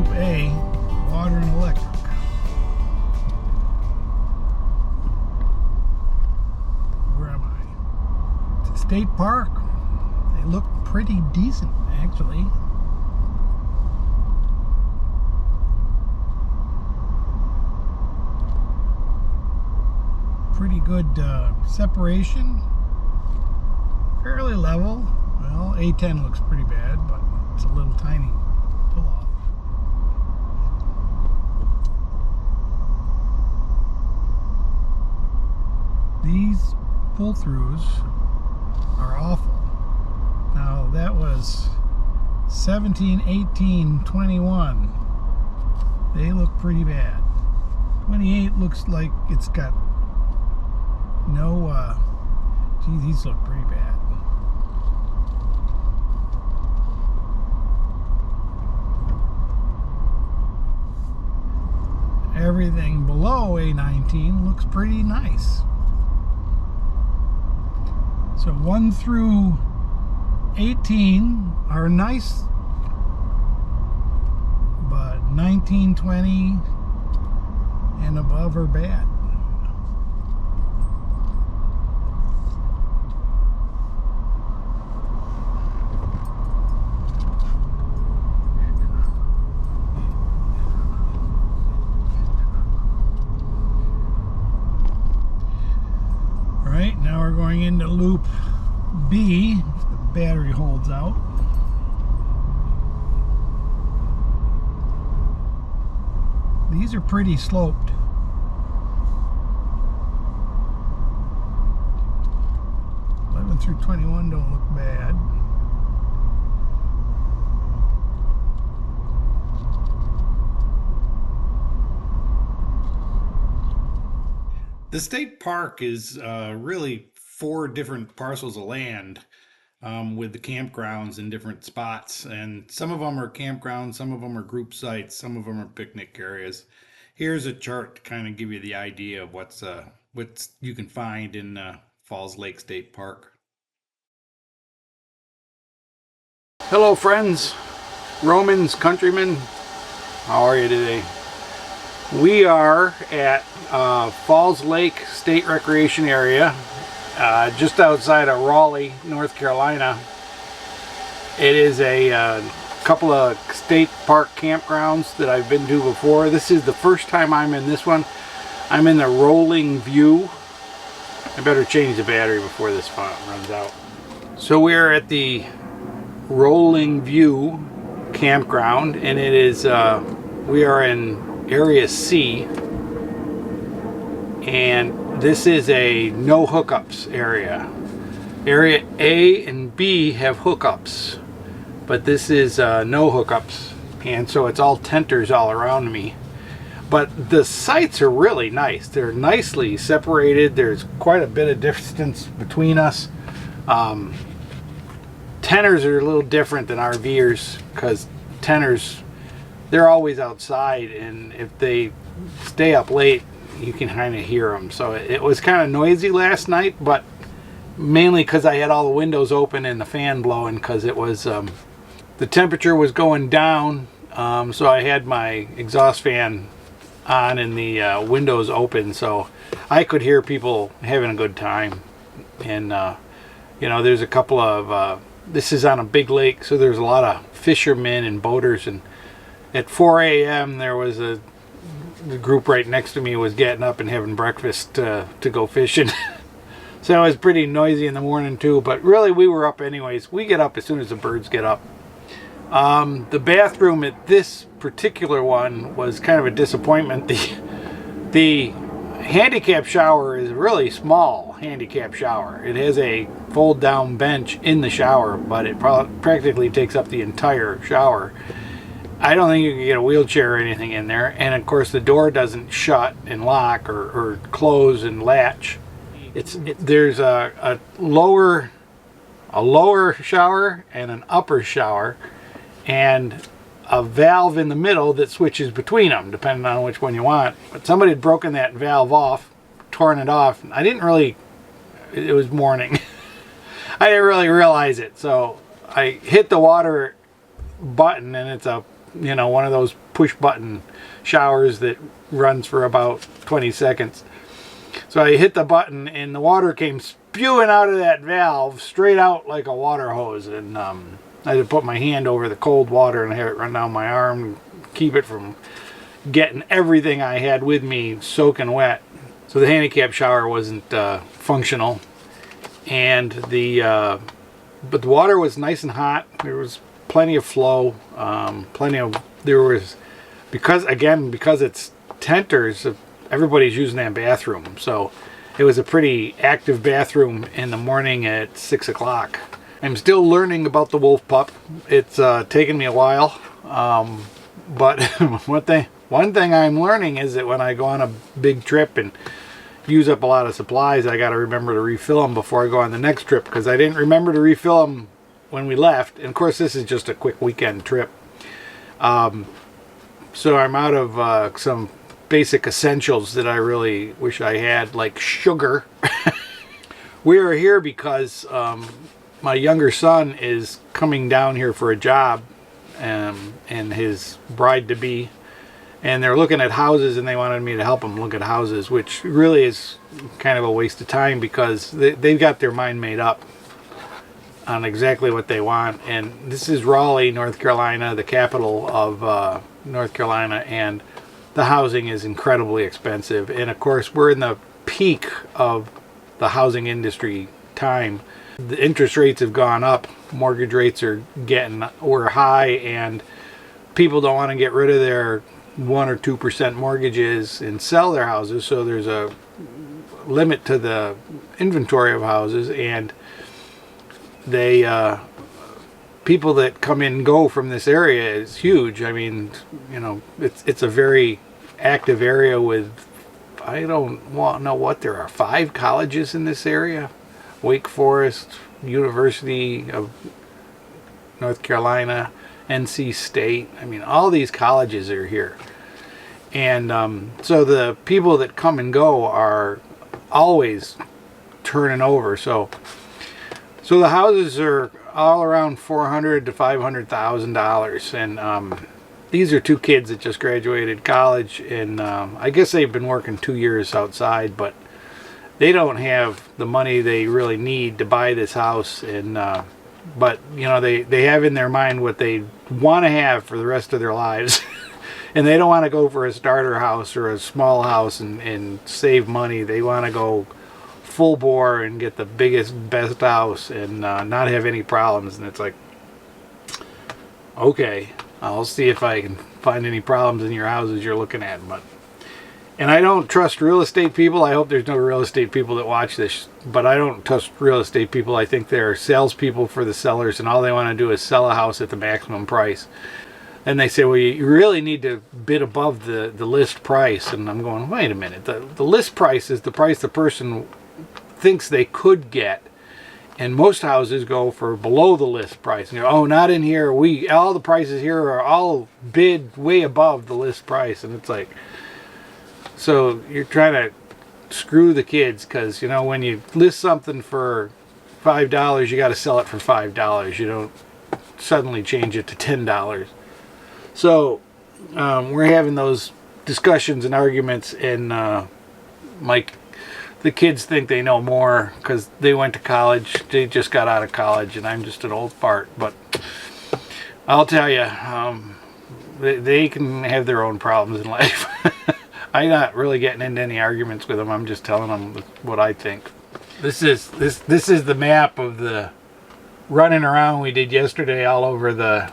Loop A, water and electric. Where am I? It's a state park. They look pretty decent, actually. Pretty good separation. Fairly level. Well, A10 looks pretty bad, but it's a little tiny pull-off. These pull-throughs are awful. Now that was 17, 18, 21. They look pretty bad. 28 looks like it's got no, geez, these look pretty bad. Everything below A19 looks pretty nice. So 1 through 18 are nice, but 19, 20 and above are bad. Now we're going into loop B, if the battery holds out. These are pretty sloped. Through 21 don't look bad. The state park is really 4 different parcels of land with the campgrounds in different spots, and some of them are campgrounds, some of them are group sites, some of them are picnic areas. Here's a chart to kind of give you the idea of what's you can find in Falls Lake State Park. Hello friends, Romans, countrymen, how are you today? We are at Falls Lake State Recreation Area, just outside of Raleigh, North Carolina. It is a couple of state park campgrounds that I've been to before. This is the first time I'm in this one. I'm in the Rolling View. I better change the battery before this runs out. So we're at the Rolling View campground, and it is we are in Area C, and this is a no hookups area. Area A and B have hookups, but this is no hookups, and so it's all tenters all around me. But the sites are really nice. They're nicely separated. There's quite a bit of distance between us. Tenters are a little different than RVers, because tenters, they're always outside, and if they stay up late, you can kind of hear them. So it was kind of noisy last night, but mainly because I had all the windows open and the fan blowing, because it was the temperature was going down, so I had my exhaust fan on and the windows open, so I could hear people having a good time. And you know, there's a couple of this is on a big lake, so there's a lot of fishermen and boaters, and at 4 a.m. there was the group right next to me was getting up and having breakfast to go fishing. So it was pretty noisy in the morning too, but really we were up anyways. We get up as soon as the birds get up. The bathroom at this particular one was kind of a disappointment. The handicap shower is a really small handicap shower. It has a fold down bench in the shower, but it practically takes up the entire shower. I don't think you can get a wheelchair or anything in there, and of course the door doesn't shut and lock or close and latch. There's a lower shower and an upper shower, and a valve in the middle that switches between them depending on which one you want. But somebody had broken that valve off, torn it off. I didn't really, it was morning. I didn't really realize it, so I hit the water button, and it's a you know, one of those push button showers that runs for about 20 seconds. So I hit the button and the water came spewing out of that valve straight out like a water hose, and I had to put my hand over the cold water and have it run down my arm and keep it from getting everything I had with me soaking wet. So the handicap shower wasn't functional, and but the water was nice and hot. There was plenty of flow, because it's tenters, everybody's using that bathroom. So it was a pretty active bathroom in the morning at 6 o'clock. I'm still learning about the wolf pup. It's taken me a while, but one thing I'm learning is that when I go on a big trip and use up a lot of supplies, I got to remember to refill them before I go on the next trip, because I didn't remember to refill them when we left. And of course, this is just a quick weekend trip, so I'm out of some basic essentials that I really wish I had, like sugar. We are here because my younger son is coming down here for a job, and his bride-to-be, and they're looking at houses, and they wanted me to help them look at houses, which really is kind of a waste of time, because they've got their mind made up on exactly what they want. And this is Raleigh, North Carolina, the capital of North Carolina, and the housing is incredibly expensive. And of course, we're in the peak of the housing industry time. The interest rates have gone up, mortgage rates were high, and people don't want to get rid of their 1 or 2% mortgages and sell their houses, so there's a limit to the inventory of houses, and people that come in and go from this area is huge. I mean, you know, it's a very active area with, I don't know what, there are 5 colleges in this area. Wake Forest, University of North Carolina, NC State. I mean, all these colleges are here. And so the people that come and go are always turning over. So the houses are all around $400,000 to $500,000, and these are 2 kids that just graduated college, and I guess they've been working 2 years outside, but they don't have the money they really need to buy this house. And but you know, they have in their mind what they want to have for the rest of their lives. And they don't want to go for a starter house or a small house and save money. They want to go full bore and get the biggest, best house and not have any problems. And it's like, okay, I'll see if I can find any problems in your houses you're looking at. And I don't trust real estate people. I hope there's no real estate people that watch this, but I don't trust real estate people. I think they're salespeople for the sellers, and all they want to do is sell a house at the maximum price. And they say, well, you really need to bid above the list price. And I'm going, wait a minute. The list price is the price the person thinks they could get. And most houses go for below the list price. And you go, oh, not in here. All the prices here are all bid way above the list price. And it's like, so you're trying to screw the kids, because, you know, when you list something for $5, you got to sell it for $5. You don't suddenly change it to $10. So we're having those discussions and arguments, and the kids think they know more because they went to college. They just got out of college, and I'm just an old fart. But I'll tell you, they can have their own problems in life. I'm not really getting into any arguments with them. I'm just telling them what I think. This is the map of the running around we did yesterday all over the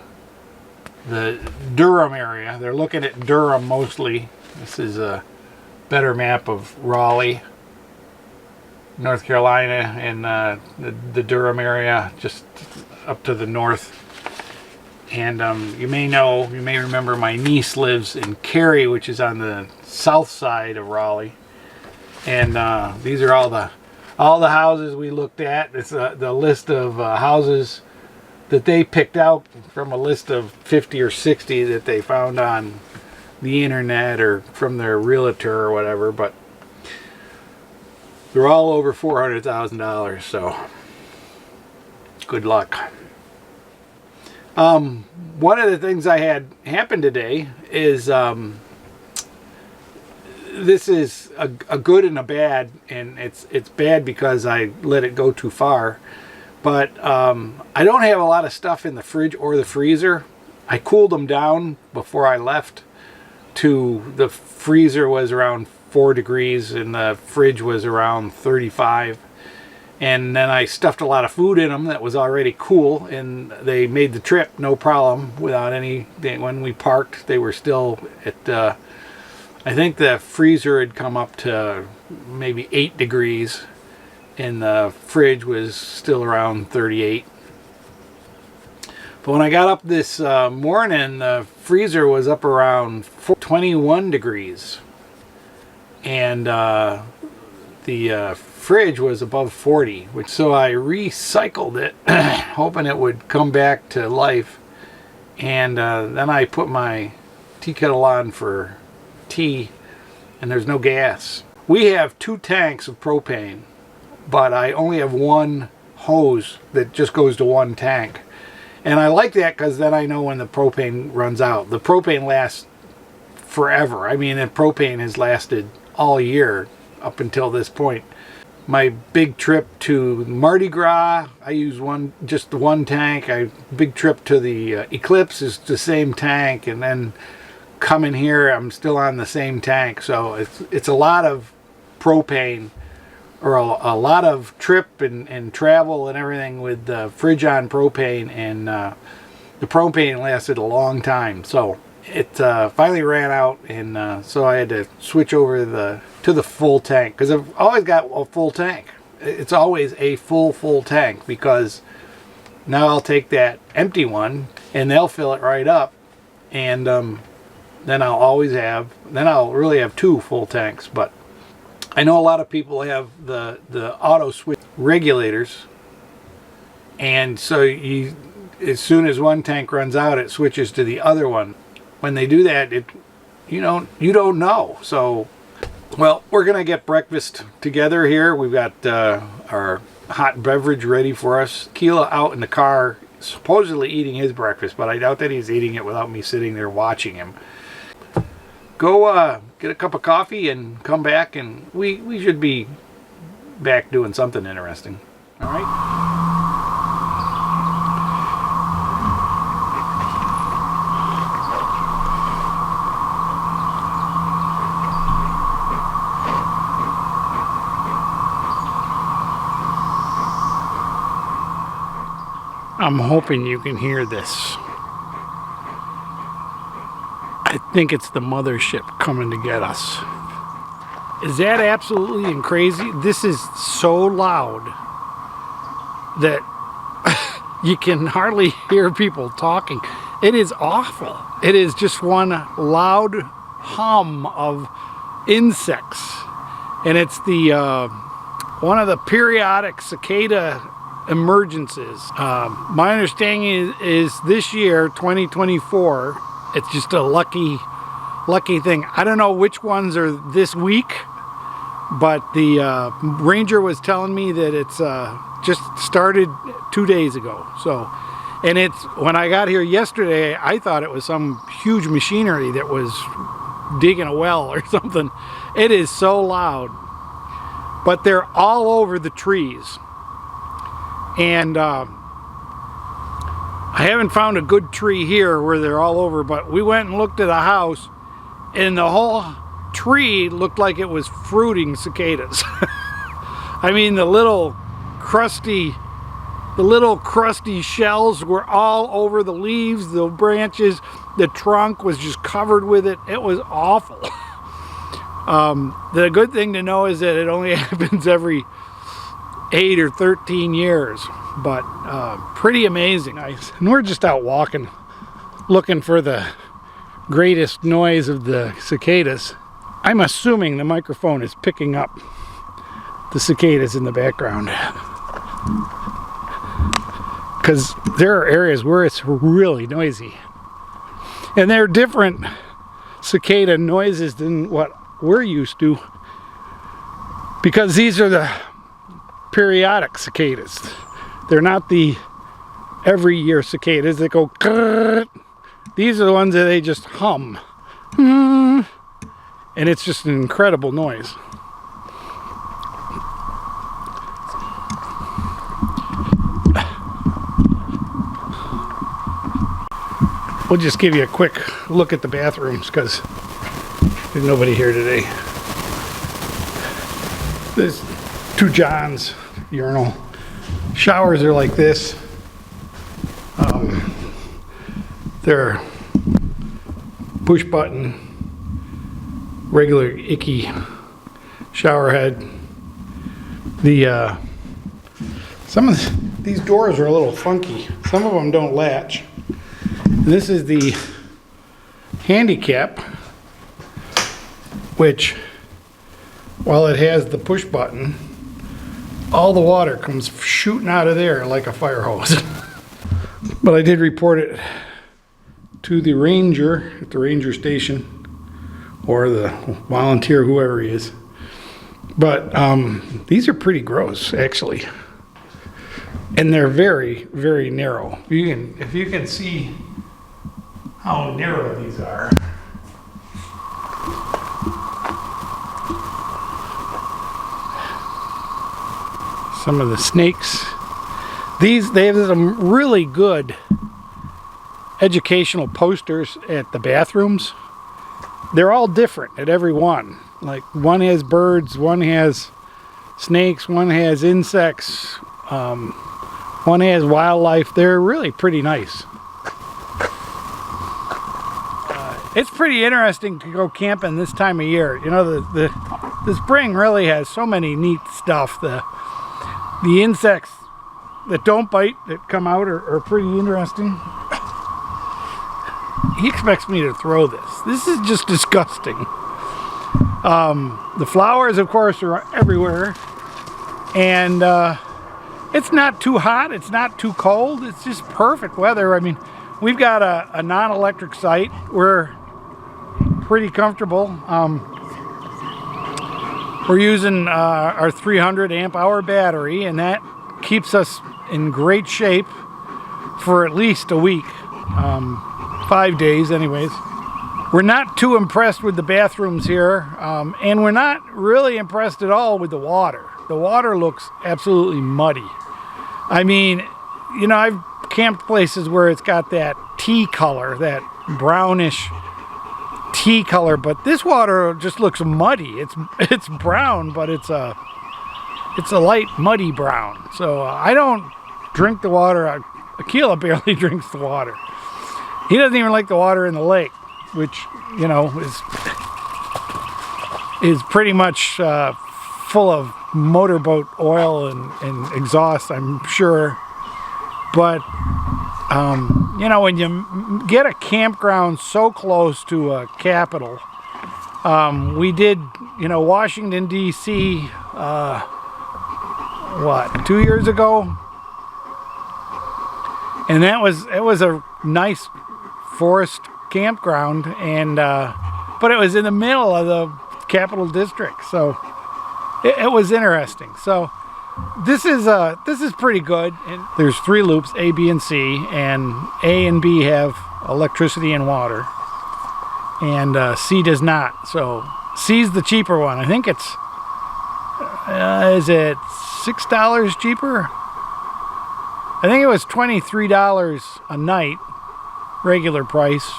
Durham area. They're looking at Durham mostly. This is a better map of Raleigh, North Carolina, and the Durham area just up to the north. And you may remember my niece lives in Cary, which is on the south side of Raleigh. And these are all the houses we looked at. It's the list of houses that they picked out from a list of 50 or 60 that they found on the internet or from their realtor or whatever. But they're all over $400,000, so good luck. One of the things I had happen today is this is a good and a bad, and it's bad because I let it go too far. But I don't have a lot of stuff in the fridge or the freezer. I cooled them down before I left. The freezer was around 4 degrees and the fridge was around 35. And then I stuffed a lot of food in them that was already cool, and they made the trip no problem without any. When we parked, they were still at, I think the freezer had come up to maybe 8 degrees, and the fridge was still around 38. But when I got up this morning, the freezer was up around 21 degrees, and the fridge was above 40, so I recycled it, hoping it would come back to life. And then I put my tea kettle on for tea, and there's no gas. We have 2 tanks of propane, but I only have one hose that just goes to one tank. And I like that because then I know when the propane runs out. The propane lasts forever. I mean, the propane has lasted all year up until this point. My big trip to Mardi Gras, I use just one tank. Big trip to the Eclipse is the same tank, and then coming here, I'm still on the same tank. So it's a lot of propane, or a lot of trip and travel and everything with the fridge on propane, and the propane lasted a long time. So it finally ran out, and so I had to switch over to the full tank, because I've always got a full tank. It's always a full tank, because now I'll take that empty one and they'll fill it right up, and then I'll really have 2 full tanks. But I know a lot of people have the auto switch regulators, and so as soon as one tank runs out, it switches to the other one. When they do that, you don't know. So, well, we're gonna get breakfast together here. We've got our hot beverage ready for us. Keela out in the car, supposedly eating his breakfast, but I doubt that he's eating it without me sitting there watching him. Go get a cup of coffee and come back, and we should be back doing something interesting. All right. I'm hoping you can hear this. I think it's the mothership coming to get us. Is that absolutely crazy? This is so loud that you can hardly hear people talking. It is awful. It is just one loud hum of insects. And it's the one of the periodic cicada emergencies. My understanding is this year, 2024, it's just a lucky thing. I don't know which ones are this week, but the ranger was telling me that it's just started 2 days ago. So, and when I got here yesterday, I thought it was some huge machinery that was digging a well or something. It is so loud, but they're all over the trees. And I haven't found a good tree here where they're all over, but we went and looked at a house, and the whole tree looked like it was fruiting cicadas. I mean, the little crusty shells were all over the leaves, the branches, the trunk was just covered with it. It was awful. The good thing to know is that it only happens every 8 or 13 years, but pretty amazing. And we're just out walking, looking for the greatest noise of the cicadas. I'm assuming the microphone is picking up the cicadas in the background, because there are areas where it's really noisy, and they're different cicada noises than what we're used to, because these are the periodic cicadas. They're not the every year cicadas that go grrr. These are the ones that they just hum. And it's just an incredible noise. We'll just give you a quick look at the bathrooms because there's nobody here today. There's two Johns urinal. Showers are like this. They're push button, regular icky shower head. Some of these doors are a little funky. Some of them don't latch. This is the handicap, which, while it has the push button, all the water comes shooting out of there like a fire hose. But I did report it to the ranger at the ranger station, or the volunteer, whoever he is. But these are pretty gross, actually. And they're very, very narrow. If you can see how narrow these are. Some of the snakes. They have some really good educational posters at the bathrooms. They're all different at every one. Like, one has birds, one has snakes, one has insects, one has wildlife. They're really pretty nice. It's pretty interesting to go camping this time of year. You know, the spring really has so many neat stuff. The insects that don't bite that come out are pretty interesting. He expects me to throw this. This is just disgusting. The flowers, of course, are everywhere. And it's not too hot. It's not too cold. It's just perfect weather. I mean, we've got a non-electric site. We're pretty comfortable. We're using our 300 amp hour battery, and that keeps us in great shape for at least a week. 5 days anyways. We're not too impressed with the bathrooms here, and we're not really impressed at all with the water. The water looks absolutely muddy. I mean, you know, I've camped places where it's got that tea color, that brownish tea color, but this water just looks muddy. It's brown, but it's a light muddy brown. So I don't drink the water. Akila barely drinks the water. He doesn't even like the water in the lake, which, you know, is pretty much full of motorboat oil and exhaust, I'm sure. But you know, when you get a campground so close to a capital, we did, you know, Washington D.C. What, 2 years ago, and it was a nice forest campground, and but it was in the middle of the capital district, so it was interesting. So this is pretty good. And there's 3 loops, A, B, and C, and A and B have electricity and water, and C does not. So C's the cheaper one. I think it's is it $6 cheaper? I think it was $23 a night, regular price.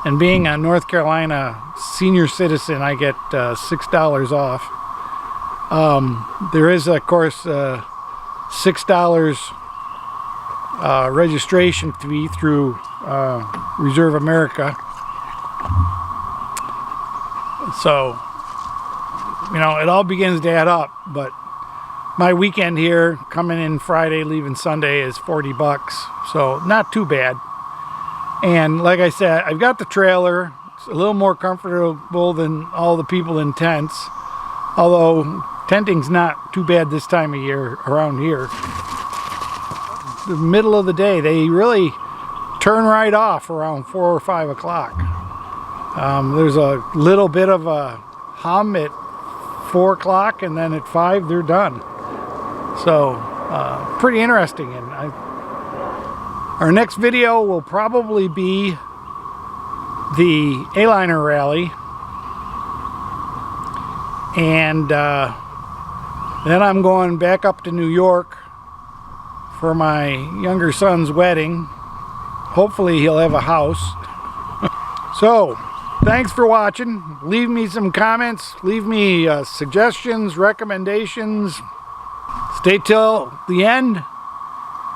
And being a North Carolina senior citizen, I get $6 off. There is, of course, $6 registration fee through Reserve America. So, you know, it all begins to add up. But my weekend here, coming in Friday, leaving Sunday, is $40. So not too bad. And like I said, I've got the trailer. It's a little more comfortable than all the people in tents. Although tenting's not too bad this time of year around here. The middle of the day, they really turn right off around 4 or 5 o'clock. There's a little bit of a hum at 4 o'clock, and then at 5 they're done. So pretty interesting, and Our next video will probably be the A-liner rally, and then I'm going back up to New York for my younger son's wedding. Hopefully he'll have a house. So thanks for watching. Leave me some comments, leave me suggestions, recommendations. Stay till the end,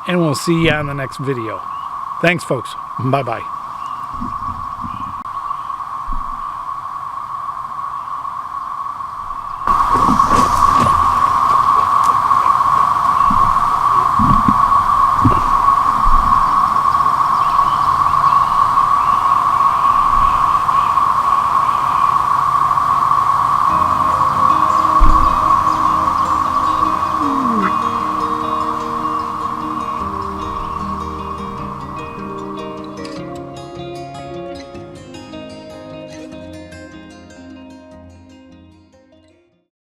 and we'll see you on the next video. Thanks, folks. Bye-bye.